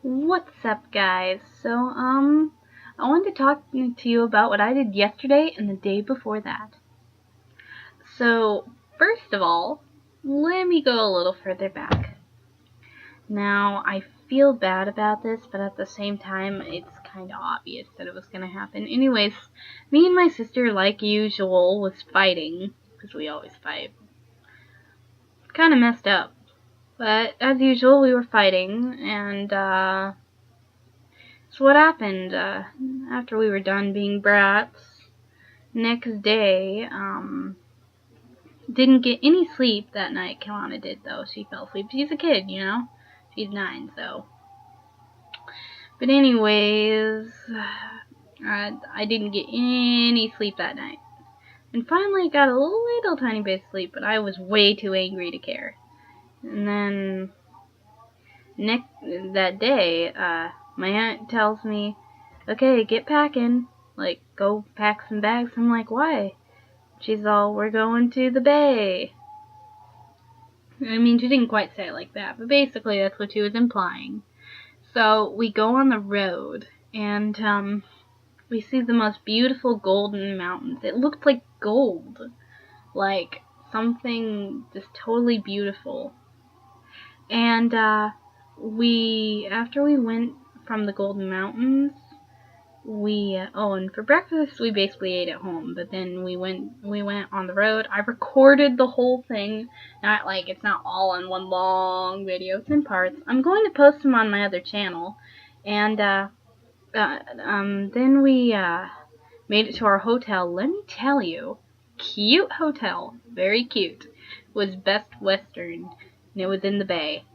What's up, guys? I wanted to talk to you about what I did yesterday and the day before that. So, first of all, let me go a little further back. Now, I feel bad about this, but at the same time, it's kind of obvious that it was going to happen. Anyways, me and my sister, like usual, was fighting, because we always fight. Kind of messed up. But, as usual, we were fighting, and, so what happened, after we were done being brats, next day, didn't get any sleep that night. Kalana did, though. She fell asleep. She's a kid, you know? She's 9, so. But anyways, I didn't get any sleep that night. And finally I got a little tiny bit of sleep, but I was way too angry to care. And then, that day, my aunt tells me, okay, get packing. Like, go pack some bags. I'm like, why? She's all, we're going to the bay. I mean, she didn't quite say it like that, but basically that's what she was implying. So we go on the road, and we see the most beautiful golden mountains. It looked like gold. Like something just totally beautiful. And after we went from the Golden Mountains, and for breakfast we basically ate at home, but then we went on the road. I recorded the whole thing, it's not all in one long video, it's in parts. I'm going to post them on my other channel, and then we made it to our hotel. Let me tell you, cute hotel, very cute. It was Best Western, and it was in the bay.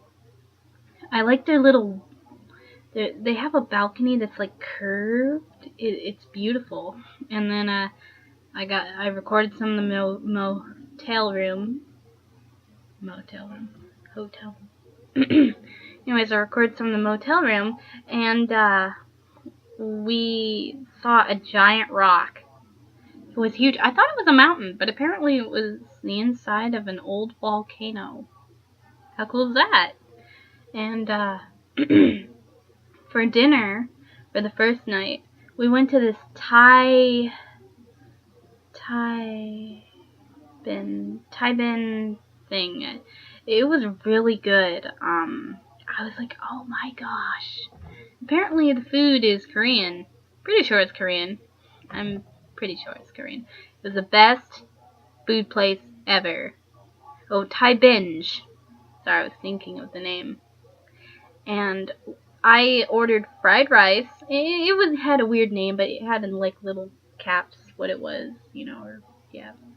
I like their little. They have a balcony that's like curved. It's beautiful. And then I recorded some of the hotel. Anyways, I recorded some of the motel room, and we saw a giant rock. It was huge. I thought it was a mountain, but apparently it was the inside of an old volcano. How cool is that? And for dinner, for the first night, we went to this Thai bin thing. It was really good. I was like, oh my gosh. Apparently the food is Korean. Pretty sure it's Korean. I'm pretty sure it's Korean. It was the best food place ever. Oh, Thai Binge. Sorry, I was thinking of the name. And I ordered fried rice. It had a weird name, but it had in like little caps what it was,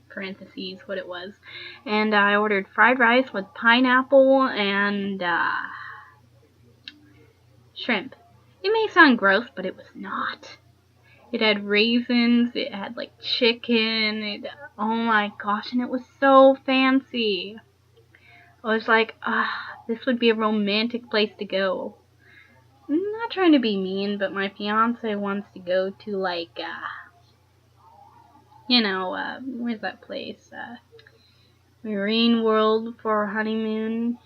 parentheses what it was. And I ordered fried rice with pineapple and shrimp. It may sound gross, but it was not. It had raisins, it had like chicken, oh my gosh, and it was so fancy. I was like, this would be a romantic place to go. I'm not trying to be mean, but my fiance wants to go to where's that place? Marine World for a honeymoon.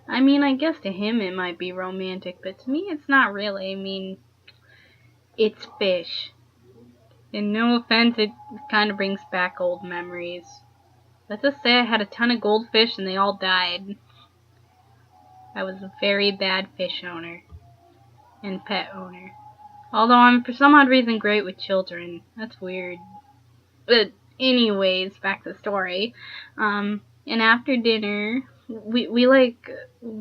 I mean, I guess to him it might be romantic, but to me it's not really. I mean, it's fish. And no offense, it kind of brings back old memories. Let's just say I had a ton of goldfish and they all died. I was a very bad fish owner and pet owner. Although I'm for some odd reason great with children. That's weird. But anyways, back to the story. And after dinner,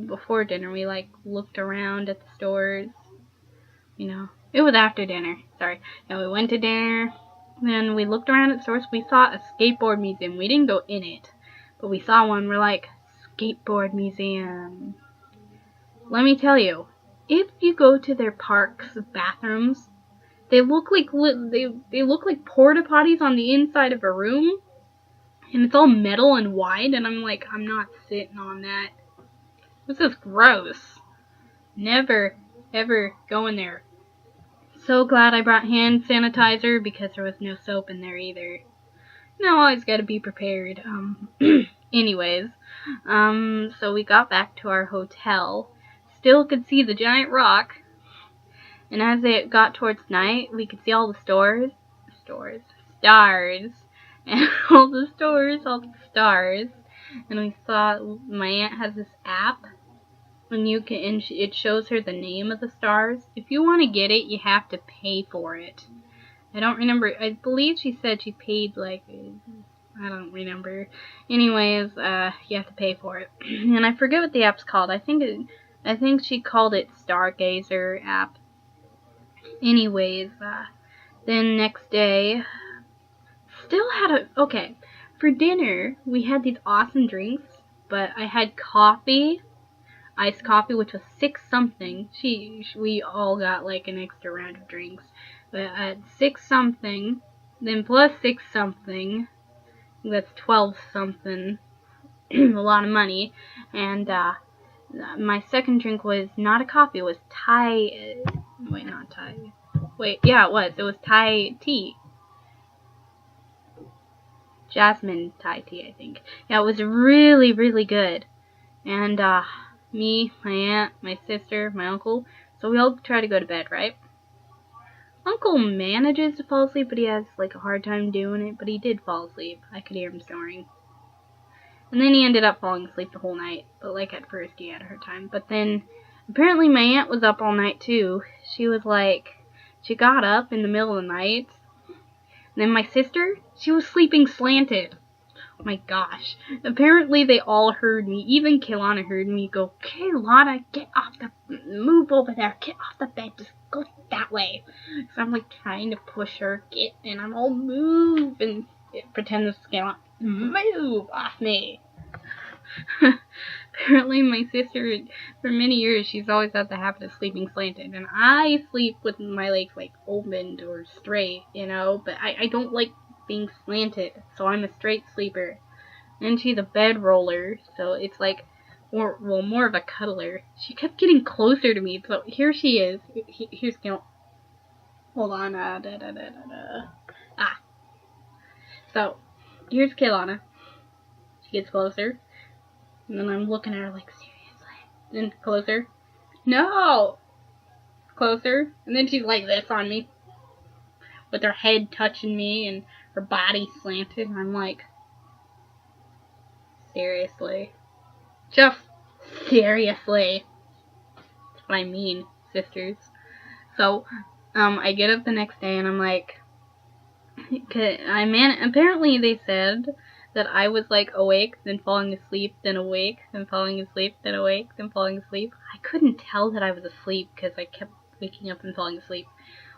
before dinner, we looked around at the stores. It was after dinner. Sorry. And we went to dinner. Then we looked around at the stores. We saw a skateboard museum. We didn't go in it, but we saw one. We're like, skateboard museum. Let me tell you, if you go to their parks bathrooms, they look like they look like porta potties on the inside of a room, and it's all metal and wide. And I'm like, I'm not sitting on that. This is gross. Never ever go in there. So glad I brought hand sanitizer because there was no soap in there either. Always gotta be prepared. Anyways, so we got back to our hotel. still could see the giant rock. And as it got towards night, we could see all the stars, and all the stars. And we saw, my aunt has this app, and it shows her the name of the stars. If you want to get it, you have to pay for it. I don't remember. I believe she said she paid like, I don't remember. Anyways, you have to pay for it, and I forget what the app's called. I think she called it Stargazer app. Anyways, then next day, still had okay, for dinner, we had these awesome drinks, but I had coffee, iced coffee, which was 6 something. We all got like an extra round of drinks, but I had 6 something, then plus 6 something, that's 12 something, a lot of money, and, my second drink was not a coffee, it was Thai, it was Thai tea. Jasmine Thai tea, I think. Yeah, it was really, really good. And, me, my aunt, my sister, my uncle, so we all try to go to bed, right? Uncle manages to fall asleep, but he has, like, a hard time doing it, but he did fall asleep. I could hear him snoring. And then he ended up falling asleep the whole night, but, like, at first he had a hard time. But then, apparently my aunt was up all night, too. She was, like, she got up in the middle of the night. And then my sister, she was sleeping slanted. Oh my gosh. Apparently they all heard me. Even Kaylana heard me go, Kaylana, move over there. Get off the bed. Just go that way. So I'm like trying to push her, and I'm all move, and pretend this Kaylana, move off me. Apparently my sister, for many years, she's always had the habit of sleeping slanted, and I sleep with my legs like opened or straight, but I don't like being slanted, so I'm a straight sleeper. And she's a bed roller, so it's like more of a cuddler. She kept getting closer to me, so here she is. Here's hold on, so here's Kaylana. She gets closer. And then I'm looking at her like, seriously? Then closer. No! Closer. And then she's like this on me. With her head touching me and her body slanted. And I'm like, seriously? Just seriously. That's what I mean, sisters. So, I get up the next day and I'm like, apparently they said that I was like awake, then falling asleep, then awake, then falling asleep, then awake, then falling asleep. I couldn't tell that I was asleep because I kept waking up and falling asleep.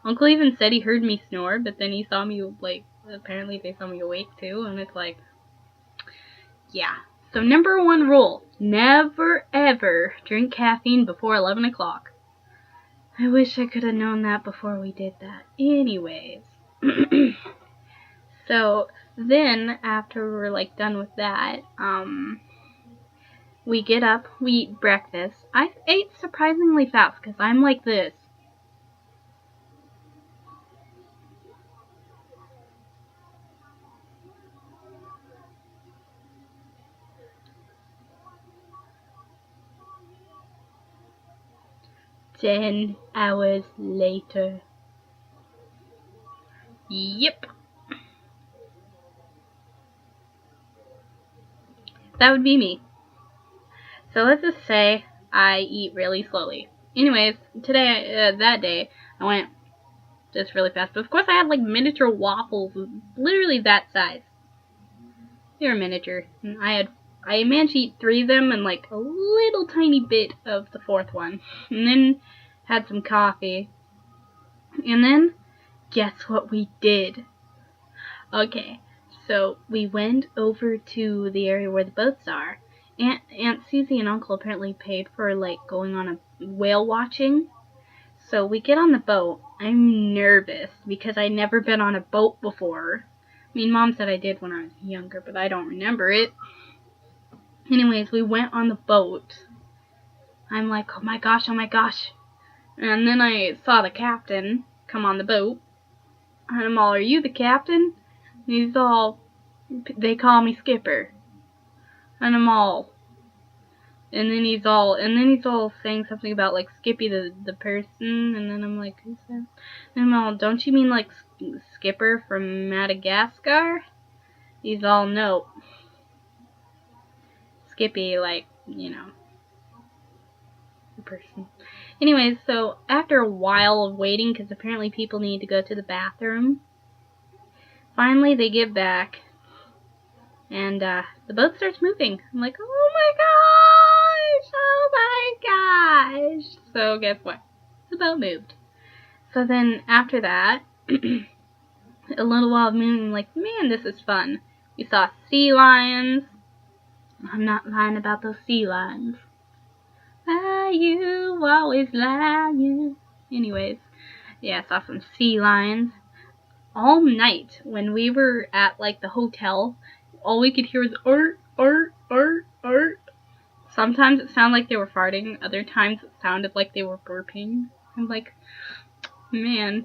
Uncle even said he heard me snore, but then he saw me, like, apparently they saw me awake too, and it's like, yeah. So number 1 rule, never ever drink caffeine before 11 o'clock. I wish I could have known that before we did that. Anyways. So then, after we're like done with that, we get up, we eat breakfast. I ate surprisingly fast because I'm like this. "10 hours later." Yep. That would be me. So let's just say I eat really slowly. Anyways, that day, I went just really fast. But of course I had like miniature waffles, literally that size. They were miniature. And I managed to eat 3 of them and like a little tiny bit of the 4th one. And then had some coffee. And then, guess what we did? Okay, so we went over to the area where the boats are. Aunt Susie and Uncle apparently paid for like going on a whale watching. So we get on the boat. I'm nervous because I'd never been on a boat before. I mean, Mom said I did when I was younger, but I don't remember it. Anyways, we went on the boat. I'm like, oh my gosh. And then I saw the captain come on the boat. And I'm all, are you the captain? And he's all, they call me Skipper. And I'm all, And then he's all saying something about like Skippy the person, and then I'm like, who's that? And I'm all, don't you mean like Skipper from Madagascar? He's all, no, Skippy, like, the person. Anyways, so after a while of waiting, because apparently people need to go to the bathroom, finally they get back, and the boat starts moving. I'm like, oh my gosh! So guess what? The boat moved. So then after that, a little while of moving, I'm like, man, this is fun. We saw sea lions. I'm not lying about those sea lions. Are you always lying? Anyways, yeah, I saw some sea lions. All night, when we were at, like, the hotel, all we could hear was, art, art, art, art. Sometimes it sounded like they were farting. Other times it sounded like they were burping. I'm like, man,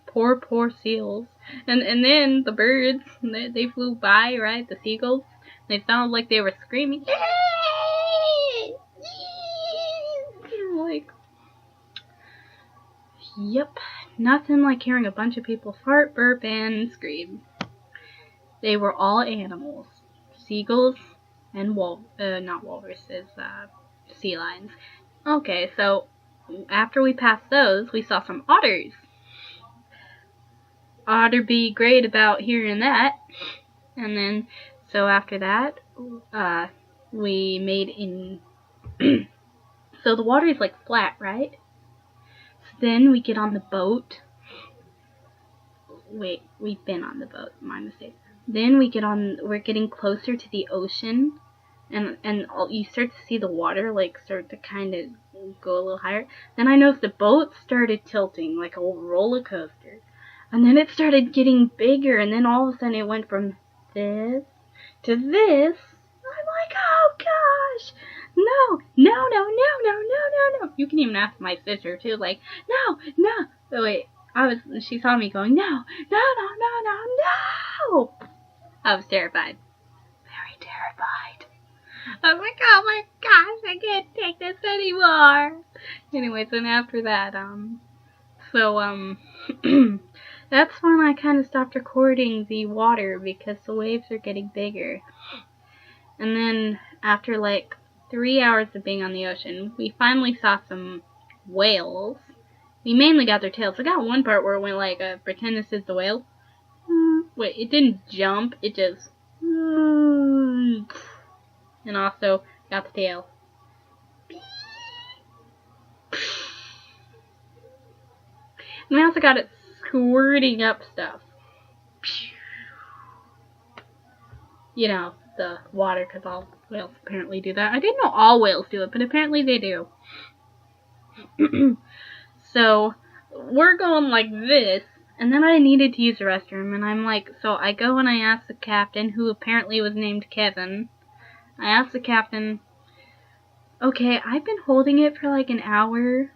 poor seals. And then the birds, they flew by, right? The seagulls. They sounded like they were screaming. Like, yep, nothing like hearing a bunch of people fart, burp, and scream. They were all animals. Seagulls and not walruses, sea lions. Okay, so after we passed those, we saw some otters. Otter be great about hearing that. And then, so after that, we made in... So the water is like flat, right? So then we get on the boat. Wait, we've been on the boat, my mistake. Then we're getting closer to the ocean, and you start to see the water like start to kind of go a little higher. Then I noticed the boat started tilting like a roller coaster, and then it started getting bigger, and then all of a sudden it went from this to this. I'm like, oh gosh, no. You can even ask my sister too, like, no. Oh wait, she saw me going, no. I was terrified. Very terrified. I was like, oh my gosh, I can't take this anymore. Anyways, and after that, that's when I kind of stopped recording the water because the waves are getting bigger. And then after like 3 hours of being on the ocean, we finally saw some whales. We mainly got their tails. I got one part where it went like, pretend this is the whale. Wait, it didn't jump, it just... And also got the tail. And we also got it squirting up stuff. You know, the water, because all whales apparently do that. I didn't know all whales do it, but apparently they do. So, we're going like this, and then I needed to use the restroom, and I'm like, so I go and I ask the captain, who apparently was named Kevin. I asked the captain, okay, I've been holding it for like an hour.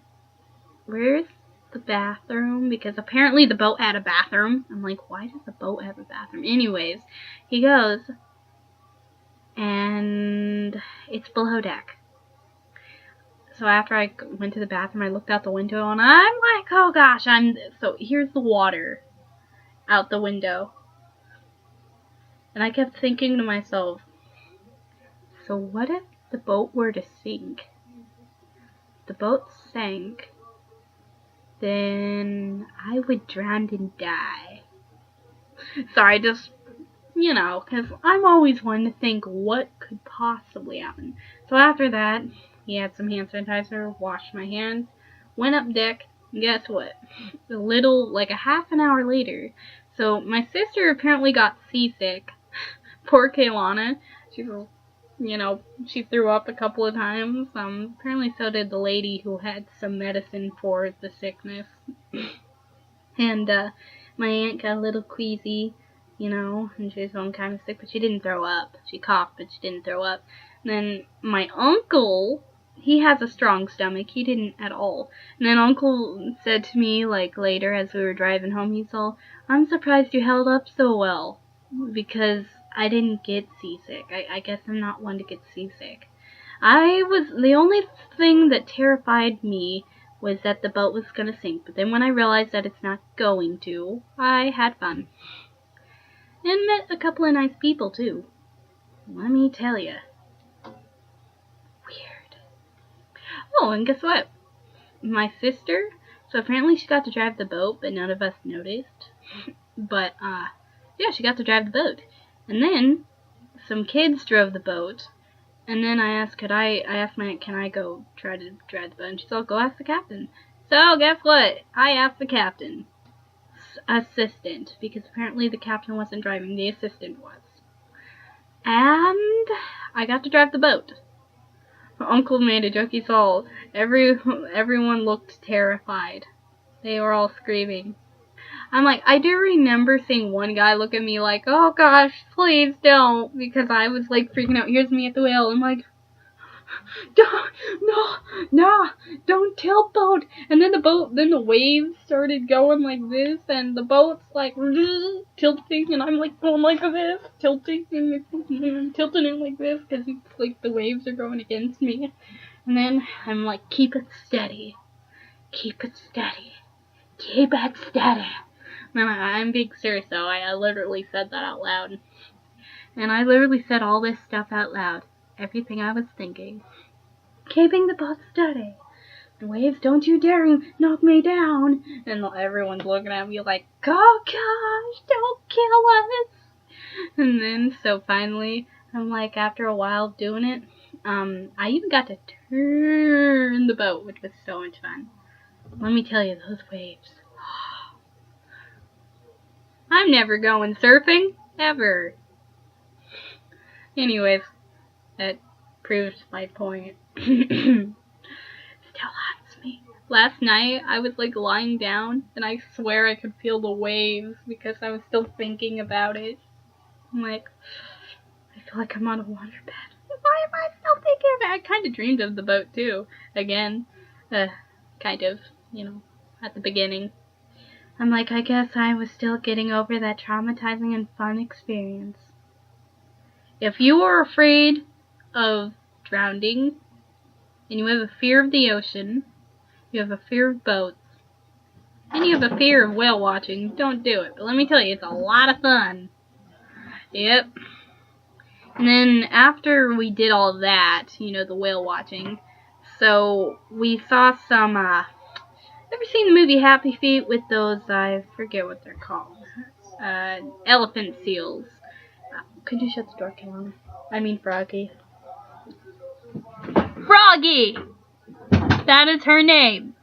Where's the bathroom? Because apparently the boat had a bathroom. I'm like, why does the boat have a bathroom? Anyways, he goes, and it's below deck. So after I went to the bathroom, I looked out the window, and I'm like, oh gosh, so here's the water out the window. And I kept thinking to myself, so what if the boat were to sink? If the boat sank, then I would drown and die. Sorry, just, because I'm always one to think what could possibly happen. So after that, he had some hand sanitizer, washed my hands, went up deck, and guess what? Like a half an hour later, so my sister apparently got seasick. Poor Kaylana. She threw up a couple of times. Apparently so did the lady who had some medicine for the sickness. And, my aunt got a little queasy, and she was feeling kind of sick, but she didn't throw up. She coughed, but she didn't throw up. And then my uncle, he has a strong stomach. He didn't at all. And then Uncle said to me, like, later as we were driving home, he's all, I'm surprised you held up so well, because I didn't get seasick. I guess I'm not one to get seasick. The only thing that terrified me was that the boat was going to sink. But then when I realized that it's not going to, I had fun. And met a couple of nice people, too. Let me tell you. Weird. Oh, and guess what? My sister, so apparently she got to drive the boat, but none of us noticed. But, yeah, she got to drive the boat. And then, some kids drove the boat. And then I asked, can I go try to drive the boat? And she said, go ask the captain. So, guess what? I asked the captain. Assistant, because apparently the captain wasn't driving, the assistant was. And I got to drive the boat. My uncle made a joke, he saw everyone looked terrified. They were all screaming. I'm like, I do remember seeing one guy look at me like, oh gosh, please don't, because I was like freaking out. Here's me at the wheel. I'm like, don't tilt boat. And then the waves started going like this, and the boat's like tilting, and I'm like going like this, tilting it like this, because it's like the waves are going against me. And then I'm like, keep it steady. Keep it steady. Keep it steady. No, I'm being serious though. I literally said that out loud. And I literally said all this stuff out loud. Everything I was thinking. Keeping the boat steady. The waves, don't you dare knock me down. And everyone's looking at me like, oh gosh, don't kill us. And then, so finally, I'm like, after a while of doing it, I even got to turn the boat, which was so much fun. Let me tell you, those waves. I'm never going surfing, ever. Anyways, that proves my point. Still haunts me. Last night, I was like lying down, and I swear I could feel the waves because I was still thinking about it. I'm like, I feel like I'm on a waterbed. Why am I still thinking about it? I kind of dreamed of the boat too. Again, kind of, at the beginning. I'm like, I guess I was still getting over that traumatizing and fun experience. If you are afraid of drowning, and you have a fear of the ocean, you have a fear of boats, and you have a fear of whale watching, don't do it. But let me tell you, it's a lot of fun. Yep. And then after we did all that, the whale watching, so we saw some, ever seen the movie Happy Feet with those, I forget what they're called, elephant seals. Could you shut the door, Kelowna? I mean Froggy. Froggy! That is her name.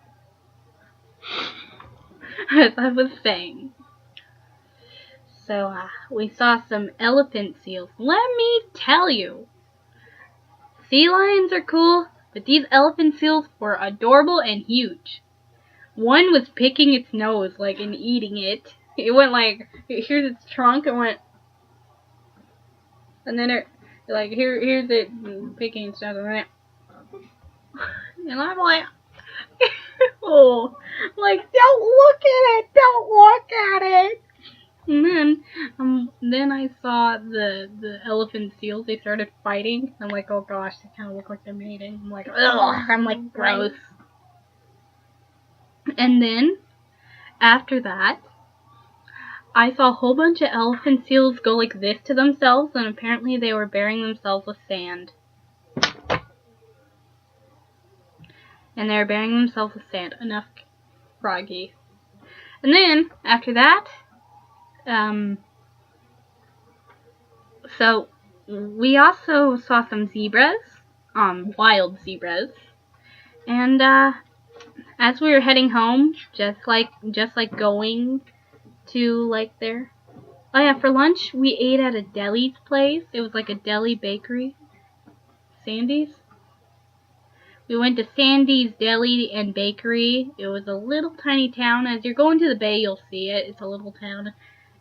As I was saying. So, we saw some elephant seals. Let me tell you. Sea lions are cool, but these elephant seals were adorable and huge. One was picking its nose, and eating it. It went here's its trunk, and went, and then here's it picking its nose, and then and I'm like, oh, don't look at it, don't look at it. And then I saw the elephant seals, they started fighting. I'm like, oh gosh, they kind of look like they're mating. I'm like, ugh, I'm like, gross. And then, after that, I saw a whole bunch of elephant seals go like this to themselves, and apparently they were burying themselves with sand. And they were burying themselves with sand. Enough, Froggy. And then, after that, so we also saw some zebras, wild zebras. And, as we were heading home, just like going to there. Oh yeah, for lunch we ate at a deli place. It was like a deli bakery. Sandy's. We went to Sandy's Deli and Bakery. It was a little tiny town. As you're going to the bay, you'll see it. It's a little town.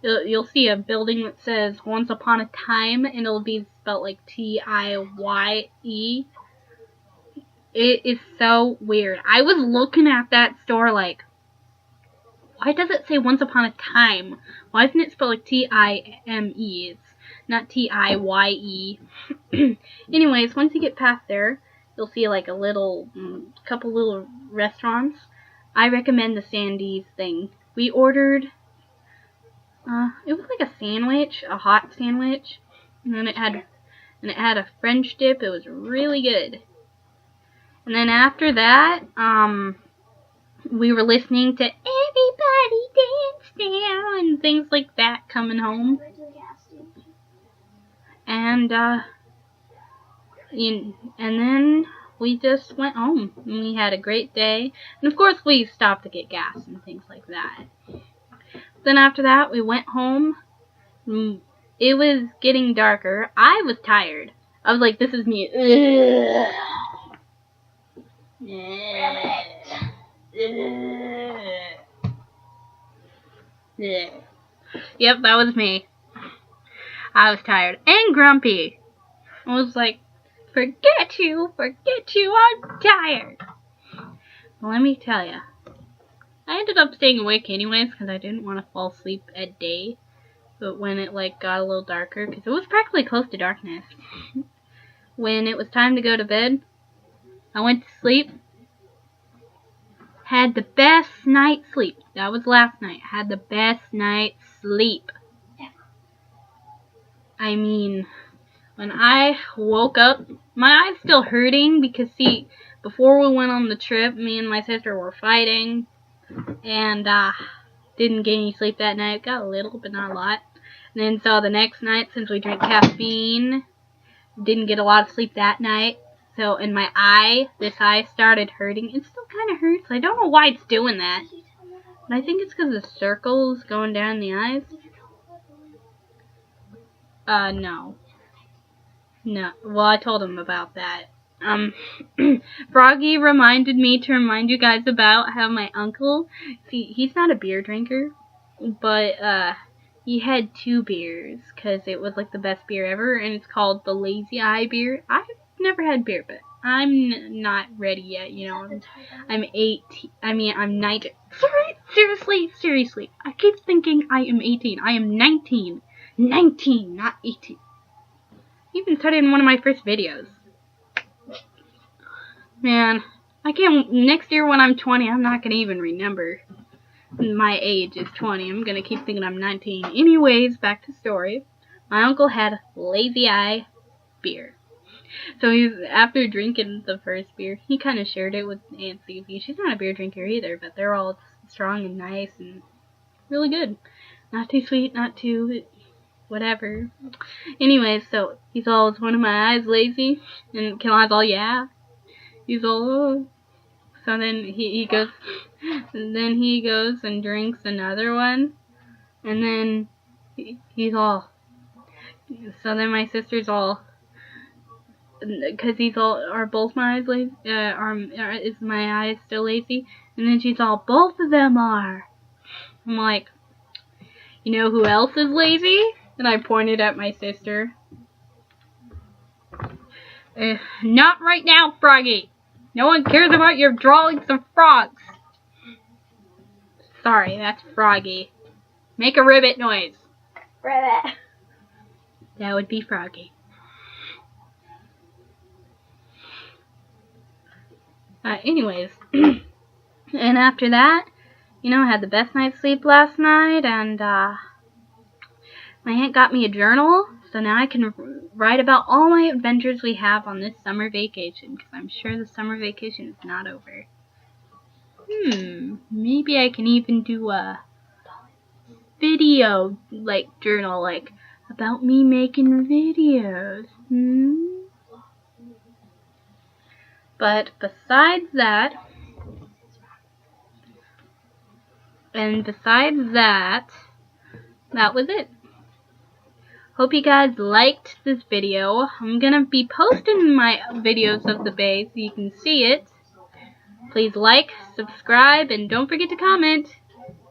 You'll see a building that says Once Upon a Time, and it'll be spelled like T-I-Y-E. It is so weird. I was looking at that store like, why does it say Once Upon a Time? Why isn't it spelled like T-I-M-E? not Tiye. Anyways, once you get past there, you'll see like a little, couple little restaurants. I recommend the Sandy's thing. We ordered, it was like a sandwich, a hot sandwich, and then it had a French dip. It was really good. And then after that, we were listening to Everybody Dance Now and things like that coming home. And then we just went home and we had a great day. And of course we stopped to get gas and things like that. Then after that we went home. It was getting darker. I was tired. I was like, this is me. Yep, that was me. I was tired and grumpy. I was like, forget you, I'm tired. Well, let me tell you, I ended up staying awake anyways because I didn't want to fall asleep at day. But when it like got a little darker, because it was practically close to darkness, when it was time to go to bed, I went to sleep. Had the best night's sleep. That was last night. Had the best night's sleep. I mean, when I woke up, my eye's still hurting because, see, before we went on the trip, me and my sister were fighting, and didn't get any sleep that night. Got a little, but not a lot. And then so the next night, since we drank caffeine, didn't get a lot of sleep that night. So in my eye, this eye started hurting. It still kind of hurts. I don't know why it's doing that. But I think it's because the circles going down the eyes. No. No. Well, I told him about that. Froggy reminded me to remind you guys about how my uncle, see, he's not a beer drinker, but, he had 2 beers, because it was, like, the best beer ever, and it's called the Lazy Eye beer. I've never had beer, but I'm not ready yet, you know. I'm 19. Seriously. I keep thinking I am 18. I am 19. 19, not 18. I even said it in one of my first videos. Man, I can't, next year when I'm 20, I'm not going to even remember my age is 20. I'm going to keep thinking I'm 19. Anyways, back to the story. My uncle had Lazy Eye beer. So after drinking the first beer, he kind of shared it with Aunt Susie. She's not a beer drinker either, but they're all strong and nice and really good. Not too sweet, not too whatever. Anyways, so he's all, is one of my eyes lazy? And Kelly's all, yeah. He's all, oh. So then he goes and drinks another one, and then he's all, so then my sister's all, because he's all, are both my eyes lazy, is my eyes still lazy? And then she's all, both of them are. I'm like, you know who else is lazy? And I pointed at my sister. Not right now, Froggy. No one cares about your drawings of frogs. Sorry, that's Froggy. Make a ribbit noise. Ribbit. That would be Froggy. Anyways, and after that, you know, I had the best night's sleep last night, and my aunt got me a journal, so now I can write about all my adventures we have on this summer vacation, because I'm sure the summer vacation is not over. Maybe I can even do a video, like, journal, like, about me making videos, But besides that, that was it. Hope you guys liked this video. I'm gonna be posting my videos of the bay so you can see it. Please like, subscribe, and don't forget to comment.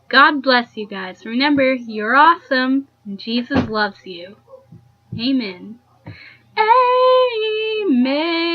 God bless you guys. Remember, you're awesome, and Jesus loves you. Amen. Amen.